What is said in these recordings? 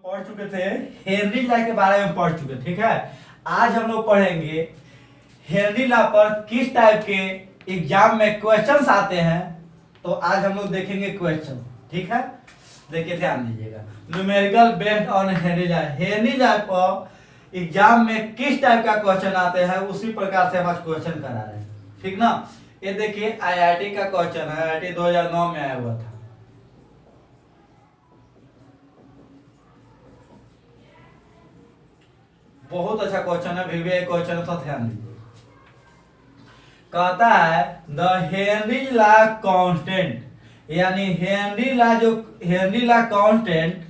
पढ़ चुके थे हेनरी ला के बारे में पढ़ चुके, ठीक है। आज हम लोग पढ़ेंगे हेनरी ला पर किस टाइप के एग्जाम में क्वेश्चंस आते हैं। तो आज हम लोग देखेंगे क्वेश्चन, ठीक है। देखिए ध्यान दीजिएगा, numerical based on Henry law. Henry law पर एग्जाम में किस टाइप का क्वेश्चन आते हैं उसी प्रकार से हम आज क्वेश्चन करा रहे हैं, ठीक ना। ये देखिए आईआईटी का क्वेश्चन है, आईआईटी 2009 में आया हुआ था। बहुत अच्छा क्वेश्चन है, फिर भी एक क्वेश्चन है तो ध्यान दीजिए। कहता है द हेनरी ला कांस्टेंट, यानी Henry law constant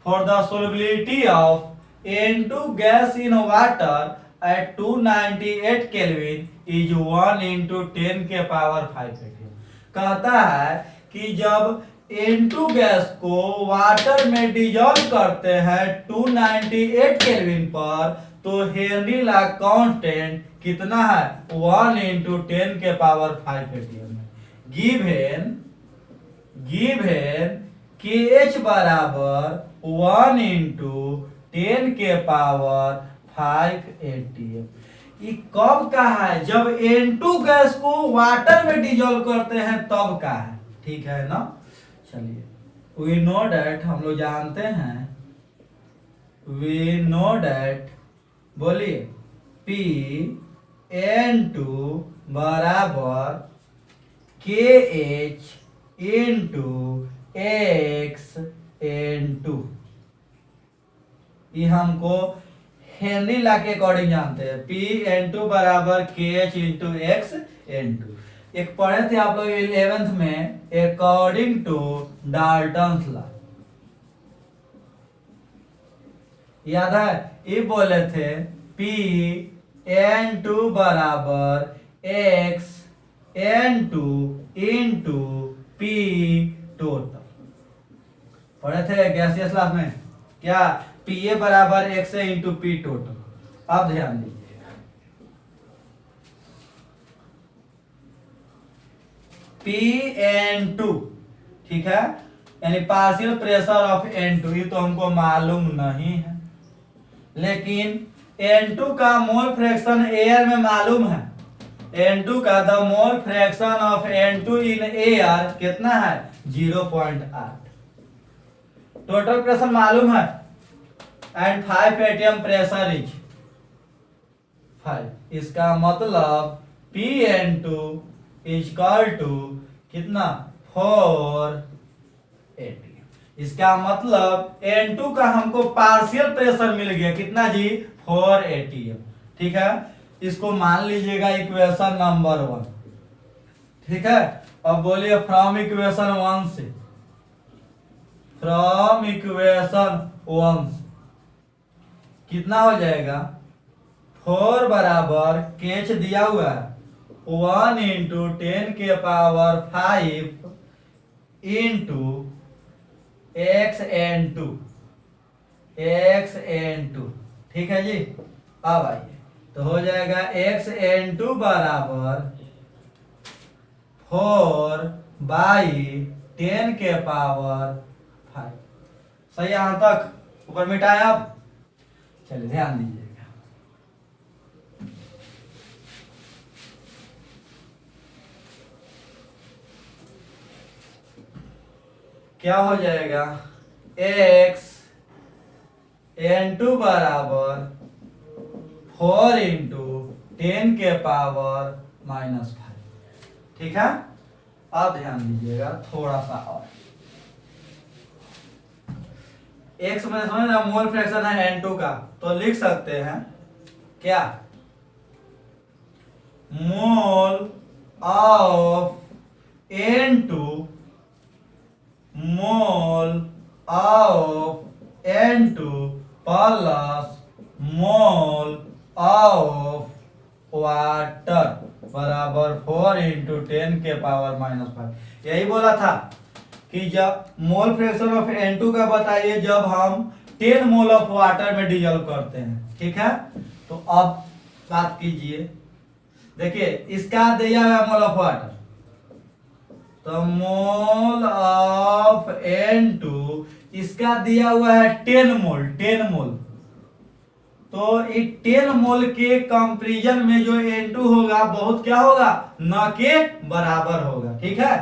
for the solubility of N2 gas in water at 298 kelvin is 1 into 10 के पावर 5 atm। कहता है कि जब N2 गैस को वाटर में डिजॉल्व करते हैं 298 केल्विन पर, तो हेनरी ला कांस्टेंट कितना है 1 into 10 के पावर 5 atm है। गिवन KH बराबर 1 into 10 के पावर 5 atm। ये कब का है? जब N2 गैस को वाटर में डिजॉल्व करते हैं तब का है, ठीक है ना। चलिए वी नो डैट, हम लोग जानते हैं, वी नो डैट, बोलिए N2 बराबर KH इंटू X N2। ये हमको हेनरी ला के अकॉर्डिंग जानते हैं। N2 बराबर KH इंटू X N2। एक पढ़े थे आप लोग 11th में, अकॉर्डिंग टू डाल्टन्स लॉ, याद है। ये बोले थे N2 बराबर X N2 into P total. पढ़े थे गैसियस लॉ में, क्या PA बराबर X इंटू P टोटल। अब ध्यान दीजिए, N2, ठीक है, यानी पार्शियल प्रेशर ऑफ N2। ये तो हमको मालूम नहीं है, लेकिन N2 का मोल फ्रैक्शन एयर में मालूम है। N2 का the mole fraction of N2 in air कितना है 0.8। टोटल प्रेशर मालूम है एंड 5 atm प्रेशर इज 5। इसका मतलब N2 इज इक्वल टू कितना 4 atm। इसका मतलब N2 का हमको पार्शियल प्रेशर मिल गया कितना जी 4 atm, ठीक है। इसको मान लीजिएगा इक्वेशन नंबर 1, ठीक है। अब बोलिए फ्रॉम इक्वेशन 1 से, फ्रॉम इक्वेशन 1 कितना हो जाएगा 4 बराबर केच दिया हुआ है 1 into 10 के पावर 5 इंटू x n2, ठीक है जी। अब आइए तो हो जाएगा x n2 बराबर 4 बाई 10 के पावर 5। सही यहां तक, ऊपर मिटाए। अब चलिए ध्यान दीजिएगा, क्या हो जाएगा x n2 बराबर 4 इंटू 10 के पावर -5, ठीक है। अब ध्यान दीजिएगा थोड़ा सा और, x में समझ ना मोल फ्रैक्शन है N2 का, तो लिख सकते हैं क्या मोल of N2, mole of N2 plus mole of water बराबर 4 इंटू 10 के पावर -5। यही बोला था कि जब मोल फ्रैक्शन ऑफ N2 का बताइए जब हम 10 मोल ऑफ वाटर में डिजॉल्व करते हैं, ठीक है। तो अब बात कीजिए, देखिए इसका दिया हुआ मोल ऑफ वाटर, तो मोल ऑफ N2 इसका दिया हुआ है 10 मोल। तो इस 10 मोल के कंपैरिजन में जो N2 होगा बहुत क्या होगा, न के बराबर होगा। ठीक है,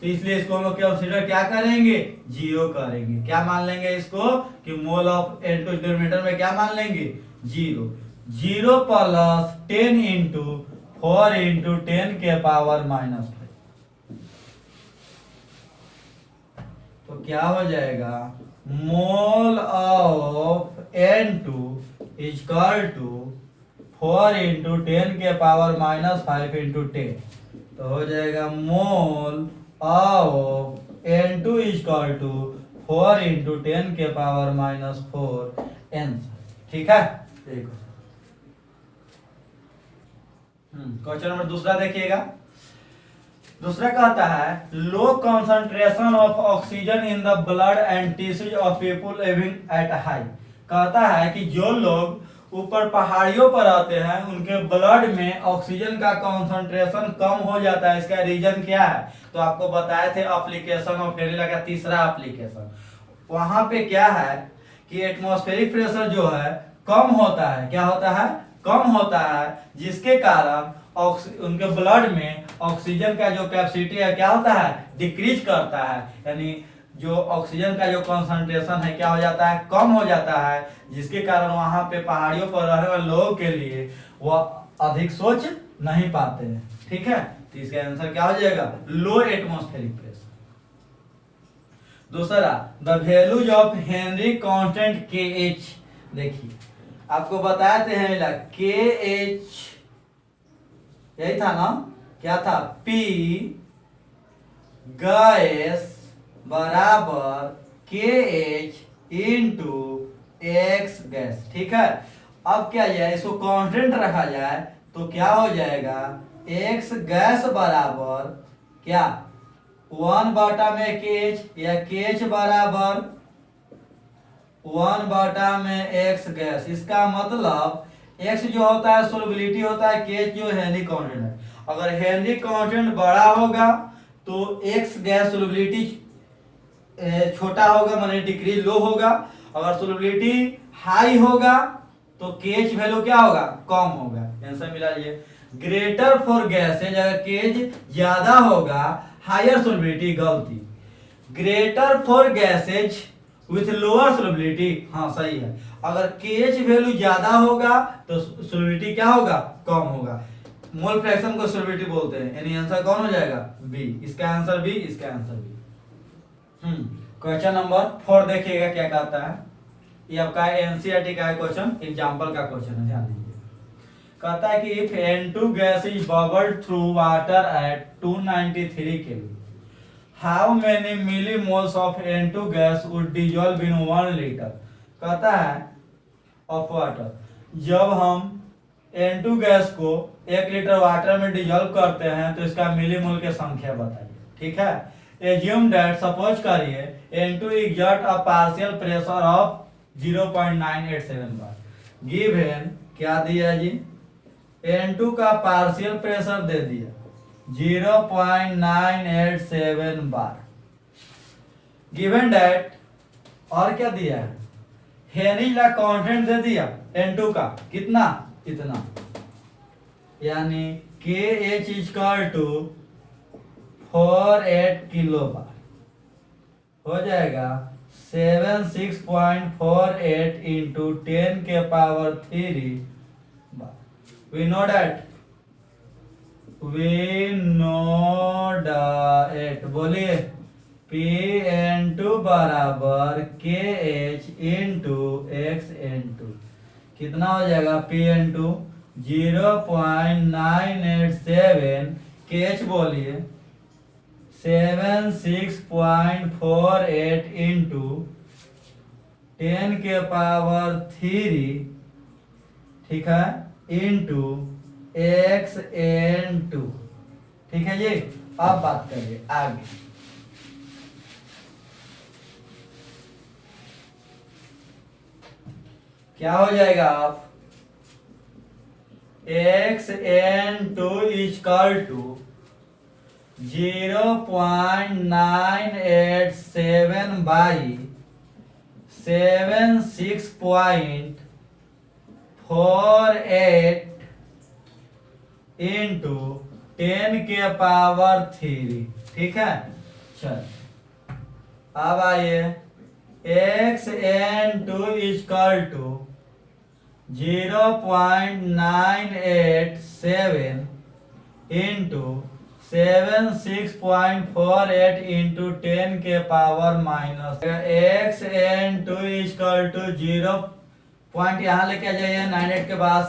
तो इसलिए इसको हम लोग कंसीडर क्या करेंगे, 0 करेंगे। क्या मान लेंगे इसको कि मोल ऑफ N2 डिनोमिनेटर में क्या मान लेंगे, 0। 0 प्लस 10 इंटू 4 इंटू 10 के पावर -5। तो क्या हो जाएगा, mole of N2 is equal to 4 into 10 के पावर -5 इंटू 10। तो हो जाएगा mole of N2 is equal to 4 into 10 के पावर -4 आंसर। ठीक है, देखो क्वेश्चन नंबर दूसरा देखिएगा। दूसरा कहता है low concentration of oxygen in the blood and tissues of people living at high. कहता है कि जो लोग ऊपर पहाड़ियों पर आते हैं उनके ब्लड में ऑक्सीजन का कंसंट्रेशन कम हो जाता है। इसका रीजन क्या है, तो आपको बताए थे एप्लीकेशन ऑफ फेरिला का तीसरा एप्लीकेशन। वहां पे क्या है कि एटमॉस्फेरिक प्रेशर जो है कम होता है। क्या होता है, कम होता है, जिसके कारण उनके ब्लड में ऑक्सीजन का जो कैपेसिटी है क्या होता है, डिक्रीज करता है। यानी जो ऑक्सीजन का जो कंसंट्रेशन है क्या हो जाता है, कम हो जाता है, जिसके कारण वहां पे पहाड़ियों पर रहने वाले लोगों के लिए वह अधिक सोच नहीं पाते हैं। ठीक है, तो इसका आंसर क्या हो जाएगा, लो एटमॉस्फेरिक प्रेशर। दूसरा the values of Henry constant KH। देखिए आपको बताए थे KH यही था ना, क्या था, P गैस बराबर KH इंटू X गैस। ठीक है, अब क्या जाए, इसको कांस्टेंट रखा जाए तो क्या हो जाएगा, X गैस बराबर क्या 1 बटा में KH, या KH बराबर 1 बटा में X गैस। इसका मतलब X जो होता है सोलबिलिटी होता है, KH जो हेनरी कांस्टेंट है। अगर हेनरी कांस्टेंट बड़ा होगा तो X गैस सोलबिलिटी छोटा होगा, माने डिक्रीज लो होगा। अगर सोलबिलिटी हाई होगा तो KH वैल्यू क्या होगा, कम होगा। आंसर मिला ये, ग्रेटर फॉर गैसेज अगर KH ज्यादा होगा, हायर सोलबिलिटी, गलती, greater for gases with lower solubility, हाँ सही है। अगर KH वैल्यू ज्यादा होगा तो सोलबिलिटी क्या होगा, कम होगा। मोल फ्रैक्शन को सोलबिलिटी बोलते हैं। यानी आंसर कौन हो जाएगा, बी। इसका आंसर बी, इसका आंसर बी। क्वेश्चन नंबर 4 देखिएगा क्या कहता है। ये आपका एनसीईआरटी का क्वेश्चन, एग्जांपल का क्वेश्चन है, ध्यान दीजिए। कहता है कि if N2 gas is bubbled through water at 293 kelvin, how many millimoles of N2 gas would dissolve in 1 litre. कहता है ऑफ वाटर, जब हम N2 गैस को 1 लीटर वाटर में डिसॉल्व करते हैं तो इसका मिलीमोल की संख्या बताइए। ठीक है, एज्यूम दैट, सपोज करिए N2 exert a partial pressure of 0.987 bar. Given क्या दिया जी, N2 का पार्शियल प्रेशर दे दिया 0.987 बार। गिवन दैट, और क्या दिया है, हेनरी का कांस्टेंट दे दिया N2 का कितना, इतना, यानी KH इक्वल टू 48 किलो बार। हो जाएगा 76.48 इंटू 10 के power 3 bar. We know that बोलिए PN2 बराबर KH इंटू XN2। कितना हो जाएगा, PN2 0.987, KH बोलिए 76.48 इंटू 10 के पावर 3, ठीक है, इंटू XN2। ठीक है जी, अब बात करिए आगे। क्या हो जाएगा, आप XN2 equal to 0.987 by 76.48 into 10⁻3। ठीक है, चल अब आइए xn2 equal to 0.987 into 76.48 into 10⁻⁻। xn2 equal to 0 point यहाँ लेके आ जाइए 98 के पास,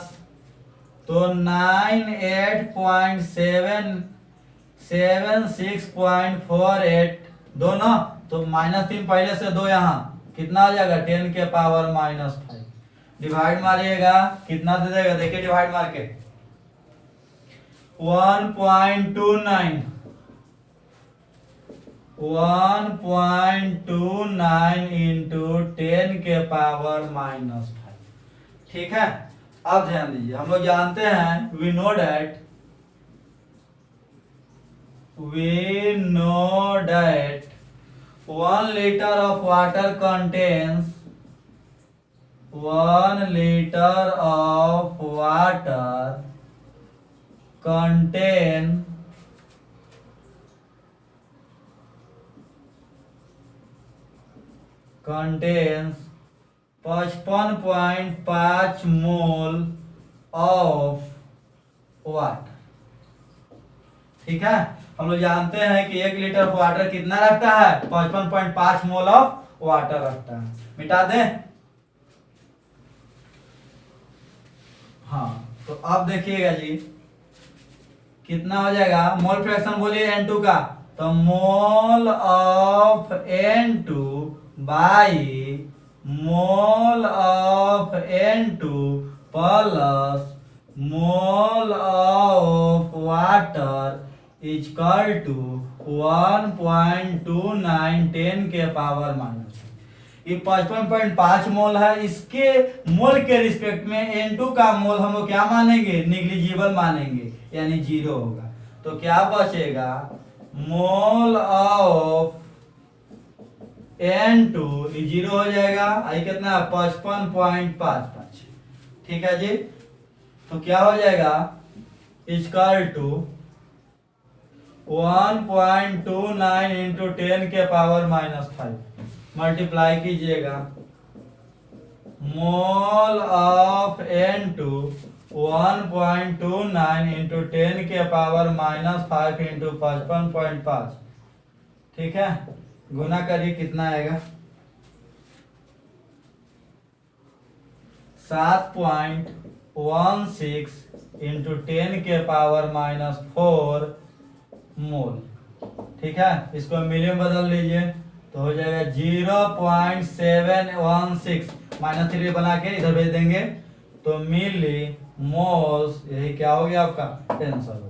तो 98.7648 दोनों, तो -3 पहले से दो, यहाँ कितना आ जाएगा 10⁻⁻5। डिवाइड मारिएगा कितना दे देगा, देखिए डिवाइड मार के 1.29 इंटू 10⁻⁻5। ठीक है, अब ध्यान दीजिए, हम लोग जानते हैं we know that 1 liter of water contains 1 liter of water contains 55.5 mole of water. ठीक है, हम लोग जानते हैं कि 1 लीटर वाटर कितना रखता है, 55.5 मोल ऑफ वाटर रखता है। मिटा दें, हाँ, तो अब देखिएगा जी कितना हो जाएगा, मोल फ्रैक्शन बोलिए N2 का, तो mole of N2 by mole of N2 plus mole of water equal to 1.29 10⁻⁻। ये 55.5 मोल है, इसके मोल के रिस्पेक्ट में N2 का मोल हम लोग क्या मानेंगे, निग्लिजिबल मानेंगे, यानी 0 होगा। तो क्या बचेगा, मोल ऑफ N2 ये 0 हो जाएगा, आई कितना 55.55। ठीक है जी, तो क्या हो जाएगा इक्वल टू 1.29 इंटू 10⁻⁻5 मल्टीप्लाई कीजिएगा, मोल ऑफ N2 1.29 इंटू 10⁻⁻5 इंटू 55.5। ठीक है, गुना करिए कितना आएगा, 7.16 इंटू 10⁻⁻4 मोल। ठीक है, इसको मिलियन बदल लीजिए तो हो जाएगा 0.716 -3 बना के इधर भेज देंगे तो मिली मोल्स, यही क्या हो गया आपका आंसर।